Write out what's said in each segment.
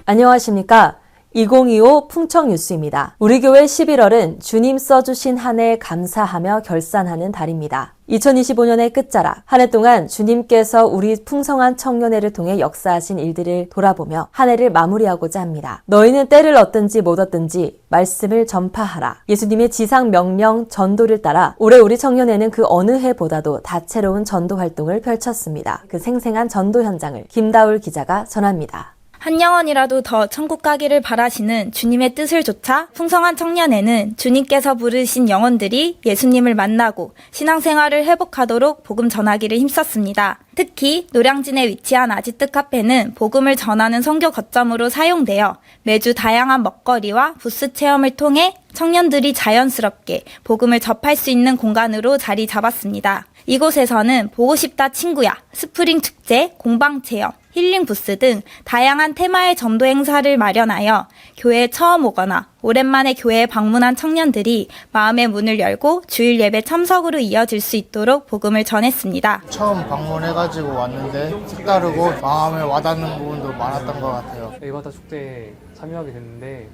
안녕하십니까? 2025 풍청뉴스입니다. 우리 교회 11월은 주님 써주신 한 해 감사하며 결산하는 달입니다. 2025년의 끝자락, 한 해 동안 주님께서 우리 풍성한 청년회를 통해 역사하신 일들을 돌아보며 한 해를 마무리하고자 합니다. 너희는 때를 얻든지 못 얻든지 말씀을 전파하라. 예수님의 지상 명령 전도를 따라 올해 우리 청년회는 그 어느 해보다도 다채로운 전도 활동을 펼쳤습니다. 그 생생한 전도 현장을 김다울 기자가 전합니다. 한 영혼이라도 더 천국 가기를 바라시는 주님의 뜻을 좇아 풍성한 청년회는 주님께서 부르신 영혼들이 예수님을 만나고 신앙생활을 회복하도록 복음 전하기를 힘썼습니다. 특히 노량진에 위치한 아지트 카페는 복음을 전하는 선교 거점으로 사용되어 매주 다양한 먹거리와 부스 체험을 통해 청년들이 자연스럽게 복음을 접할 수 있는 공간으로 자리 잡았습니다. 이곳에서는 보고 싶다 친구야, 스프링 축제, 공방 체험, 힐링 부스 등 다양한 테마의 전도 행사를 마련하여 교회에 처음 오거나 오랜만에 교회에 방문한 청년들이 마음의 문을 열고 주일 예배 참석으로 이어질 수 있도록 복음을 전했습니다. 처음 방문해가지고 왔는데 색다르고 마음에 와닿는 부분도 많았던 것 같아요. 에바다 축제에 참여하게 됐는데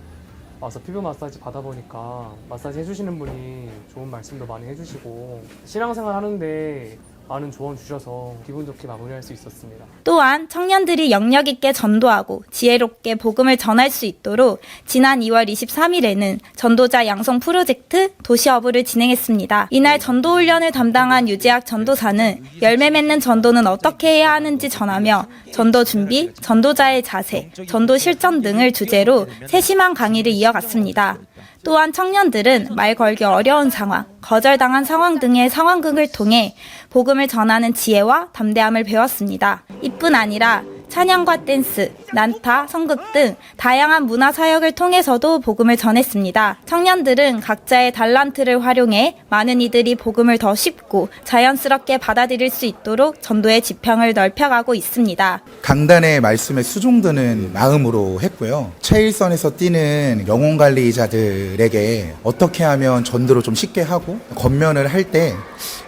와서 피부 마사지 받아보니까 마사지 해주시는 분이 좋은 말씀도 많이 해주시고 신앙생활 하는데 많은 조언 주셔서 기분 좋게 마무리할 수 있었습니다. 또한 청년들이 영역 있게 전도하고 지혜롭게 복음을 전할 수 있도록 지난 2월 23일에는 전도자 양성 프로젝트 도시어부를 진행했습니다. 이날 전도훈련을 담당한 유재학 전도사는 열매 맺는 전도는 어떻게 해야 하는지 전하며 전도 준비, 전도자의 자세, 전도 실천 등을 주제로 세심한 강의를 이어갔습니다. 또한 청년들은 말 걸기 어려운 상황, 거절당한 상황 등의 상황극을 통해 복음을 전하는 지혜와 담대함을 배웠습니다. 이뿐 아니라 찬양과 댄스, 난타, 성극 등 다양한 문화 사역을 통해서도 복음을 전했습니다. 청년들은 각자의 달란트를 활용해 많은 이들이 복음을 더 쉽고 자연스럽게 받아들일 수 있도록 전도의 지평을 넓혀가고 있습니다. 강단의 말씀에 수종드는 마음으로 했고요. 최일선에서 뛰는 영혼 관리자들에게 어떻게 하면 전도를 좀 쉽게 하고 권면을 할 때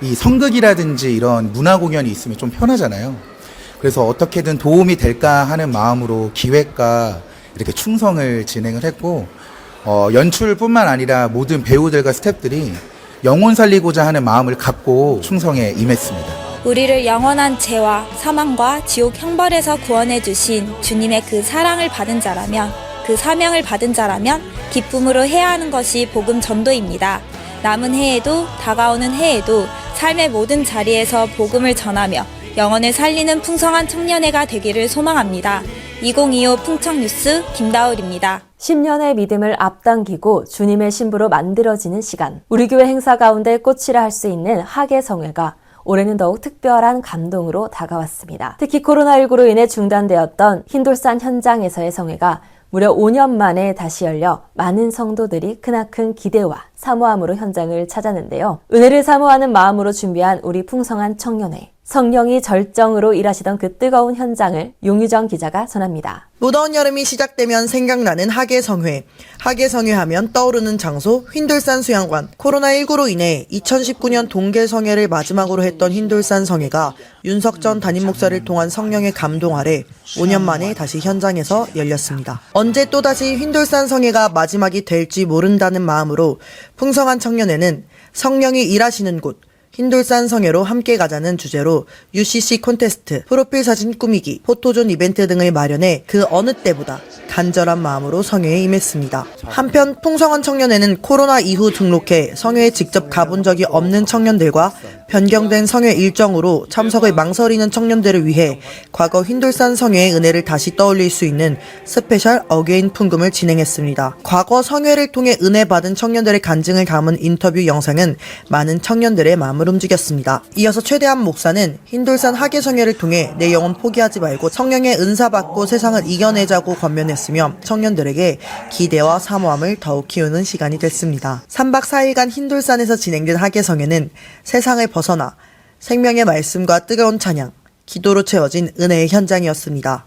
이 성극이라든지 이런 문화 공연이 있으면 좀 편하잖아요. 그래서 어떻게든 도움이 될까 하는 마음으로 기획과 이렇게 충성을 진행을 했고 연출뿐만 아니라 모든 배우들과 스태프들이 영혼 살리고자 하는 마음을 갖고 충성에 임했습니다. 우리를 영원한 죄와 사망과 지옥 형벌에서 구원해 주신 주님의 그 사랑을 받은 자라면, 그 사명을 받은 자라면 기쁨으로 해야 하는 것이 복음 전도입니다. 남은 해에도 다가오는 해에도 삶의 모든 자리에서 복음을 전하며 영혼을 살리는 풍성한 청년회가 되기를 소망합니다. 2025 풍청뉴스 김다울입니다. 10년의 믿음을 앞당기고 주님의 신부로 만들어지는 시간. 우리 교회 행사 가운데 꽃이라 할 수 있는 하계성회가 올해는 더욱 특별한 감동으로 다가왔습니다. 특히 코로나19로 인해 중단되었던 흰돌산 현장에서의 성회가 무려 5년 만에 다시 열려 많은 성도들이 크나큰 기대와 사모함으로 현장을 찾았는데요. 은혜를 사모하는 마음으로 준비한 우리 풍성한 청년회. 성령이 절정으로 일하시던 그 뜨거운 현장을 용유정 기자가 전합니다. 무더운 여름이 시작되면 생각나는 하계성회. 하계성회 하면 떠오르는 장소 흰돌산 수양관. 코로나19로 인해 2019년 동계성회를 마지막으로 했던 흰돌산 성회가 윤석전 담임 목사를 통한 성령의 감동 아래 5년 만에 다시 현장에서 열렸습니다. 언제 또다시 흰돌산 성회가 마지막이 될지 모른다는 마음으로 풍성한 청년회는 성령이 일하시는 곳 흰돌산 성회로 함께 가자는 주제로 UCC 콘테스트, 프로필 사진 꾸미기, 포토존 이벤트 등을 마련해 그 어느 때보다 간절한 마음으로 성회에 임했습니다. 한편 풍성한 청년회는 코로나 이후 등록해 성회에 직접 가본 적이 없는 청년들과 변경된 성회 일정으로 참석을 망설이는 청년들을 위해 과거 흰돌산 성회의 은혜를 다시 떠올릴 수 있는 스페셜 어게인 풍금을 진행했습니다. 과거 성회를 통해 은혜 받은 청년들의 간증을 담은 인터뷰 영상은 많은 청년들의 마음을 움직였습니다. 이어서 최대한 목사는 흰돌산 하계성회를 통해 내 영혼 포기하지 말고 성령의 은사 받고 세상을 이겨내자고 권면했으며 청년들에게 기대와 사모함을 더욱 키우는 시간이 됐습니다. 3박 4일간 흰돌산에서 진행된 하계성회는 세상을 벗어나 생명의 말씀과 뜨거운 찬양, 기도로 채워진 은혜의 현장이었습니다.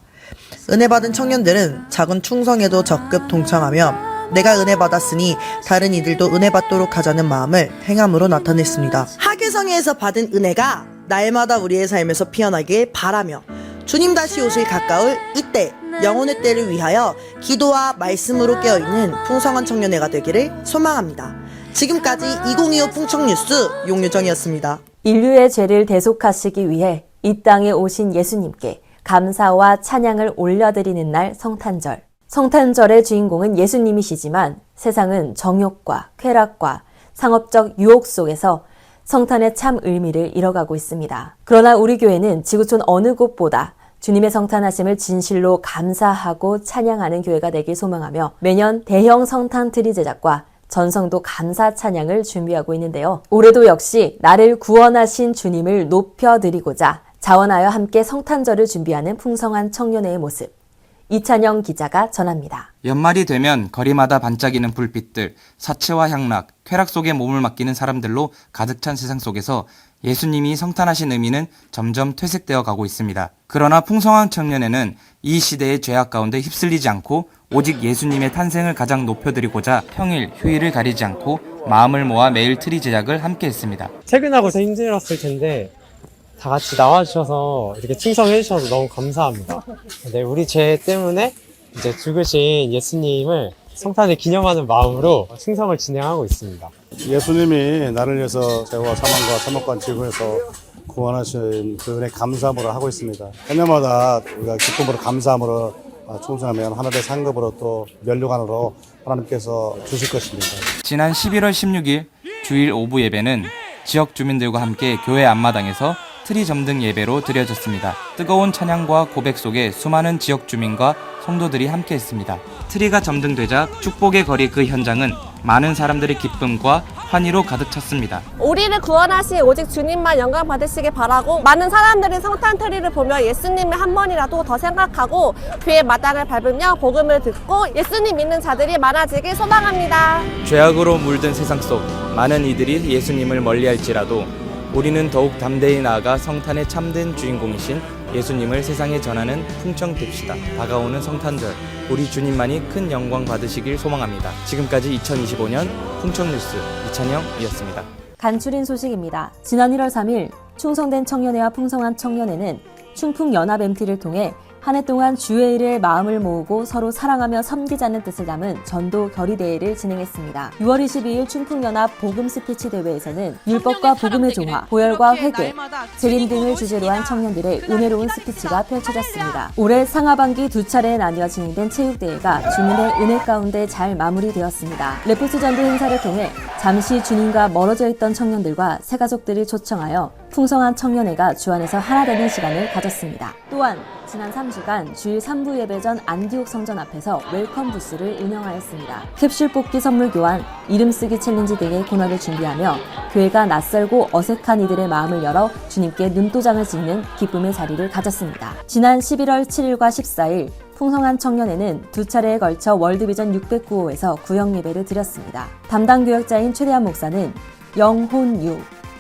은혜 받은 청년들은 작은 충성에도 적극 동참하며 내가 은혜 받았으니 다른 이들도 은혜 받도록 하자는 마음을 행함으로 나타냈습니다. 하계성회에서 받은 은혜가 날마다 우리의 삶에서 피어나길 바라며 주님 다시 오실 가까울 이때 영혼의 때를 위하여 기도와 말씀으로 깨어있는 풍성한 청년회가 되기를 소망합니다. 지금까지 2025 풍청뉴스 용유정이었습니다. 인류의 죄를 대속하시기 위해 이 땅에 오신 예수님께 감사와 찬양을 올려드리는 날 성탄절. 성탄절의 주인공은 예수님이시지만 세상은 정욕과 쾌락과 상업적 유혹 속에서 성탄의 참 의미를 잃어가고 있습니다. 그러나 우리 교회는 지구촌 어느 곳보다 주님의 성탄하심을 진실로 감사하고 찬양하는 교회가 되길 소망하며 매년 대형 성탄 트리 제작과 전성도 감사 찬양을 준비하고 있는데요. 올해도 역시 나를 구원하신 주님을 높여드리고자 자원하여 함께 성탄절을 준비하는 풍성한 청년회의 모습. 이찬영 기자가 전합니다. 연말이 되면 거리마다 반짝이는 불빛들, 사치와 향락, 쾌락 속에 몸을 맡기는 사람들로 가득 찬 세상 속에서 예수님이 성탄하신 의미는 점점 퇴색되어 가고 있습니다. 그러나 풍성한 청년회는 이 시대의 죄악 가운데 휩쓸리지 않고 오직 예수님의 탄생을 가장 높여드리고자 평일, 휴일을 가리지 않고 마음을 모아 매일 트리 제작을 함께 했습니다. 퇴근하고서 힘들었을 텐데 다 같이 나와주셔서 이렇게 충성해 주셔서 너무 감사합니다. 네, 우리 죄 때문에 이제 죽으신 예수님을 성탄을 기념하는 마음으로 충성을 진행하고 있습니다. 예수님이 나를 위해서 죄와 사망과 사목과 지구에서 구원하신 그 은혜 감사함으로 하고 있습니다. 해년마다 우리가 기쁨으로 감사함으로 충성하면 하늘의 상급으로 또 면류관으로 하나님께서 주실 것입니다. 지난 11월 16일 주일 오부 예배는 지역 주민들과 함께 교회 앞마당에서 트리 점등 예배로 드려졌습니다. 뜨거운 찬양과 고백 속에 수많은 지역 주민과 성도들이 함께했습니다. 트리가 점등되자 축복의 거리 그 현장은 많은 사람들의 기쁨과 환희로 가득 찼습니다. 우리를 구원하신 오직 주님만 영광 받으시길 바라고 많은 사람들이 성탄 트리를 보며 예수님을 한 번이라도 더 생각하고 교회 마당을 밟으며 복음을 듣고 예수님 믿는 자들이 많아지길 소망합니다. 죄악으로 물든 세상 속 많은 이들이 예수님을 멀리할지라도 우리는 더욱 담대히 나아가 성탄의 참된 주인공이신 예수님을 세상에 전하는 풍청됩시다. 다가오는 성탄절, 우리 주님만이 큰 영광 받으시길 소망합니다. 지금까지 2025년 풍청뉴스 이찬영이었습니다. 간추린 소식입니다. 지난 1월 3일 충성된 청년회와 풍성한 청년회는 충풍연합 MT를 통해 한 해 동안 주의 일에 마음을 모으고 서로 사랑하며 섬기자는 뜻을 담은 전도 결의대회를 진행했습니다. 6월 22일 충풍연합 복음 스피치 대회에서는 율법과 복음의 종화, 보혈과 회개, 재림 등을 주제로 한 청년들의 은혜로운 스피치가 펼쳐졌습니다. 올해 상하반기 두 차례에 나뉘어 진행된 체육대회가 주님의 은혜 가운데 잘 마무리되었습니다. 레포츠 전도 행사를 통해 잠시 주님과 멀어져 있던 청년들과 새가족들을 초청하여 풍성한 청년회가 주 안에서 하나 되는 시간을 가졌습니다. 또한 지난 3주간 주일 3부 예배 전 안디옥 성전 앞에서 웰컴 부스를 운영하였습니다. 캡슐 뽑기 선물 교환, 이름 쓰기 챌린지 등의 코너를 준비하며 교회가 낯설고 어색한 이들의 마음을 열어 주님께 눈도장을 찍는 기쁨의 자리를 가졌습니다. 지난 11월 7일과 14일 풍성한 청년회는 두 차례에 걸쳐 월드비전 609호에서 구역 예배를 드렸습니다. 담당 교역자인 최대한 목사는 영혼유,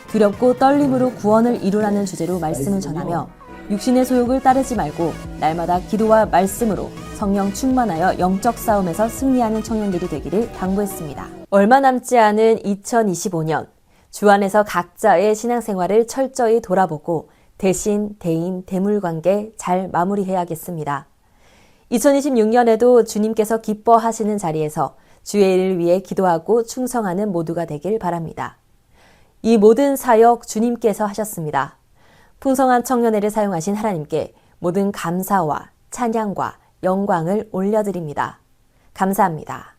두렵고 떨림으로 구원을 이루라는 주제로 말씀을 전하며 육신의 소욕을 따르지 말고 날마다 기도와 말씀으로 성령 충만하여 영적 싸움에서 승리하는 청년들이 되기를 당부했습니다. 얼마 남지 않은 2025년, 주 안에서 각자의 신앙생활을 철저히 돌아보고 대신, 대인, 대물관계 잘 마무리해야겠습니다. 2026년에도 주님께서 기뻐하시는 자리에서 주의 일을 위해 기도하고 충성하는 모두가 되길 바랍니다. 이 모든 사역 주님께서 하셨습니다. 풍성한 청년회를 사용하신 하나님께 모든 감사와 찬양과 영광을 올려드립니다. 감사합니다.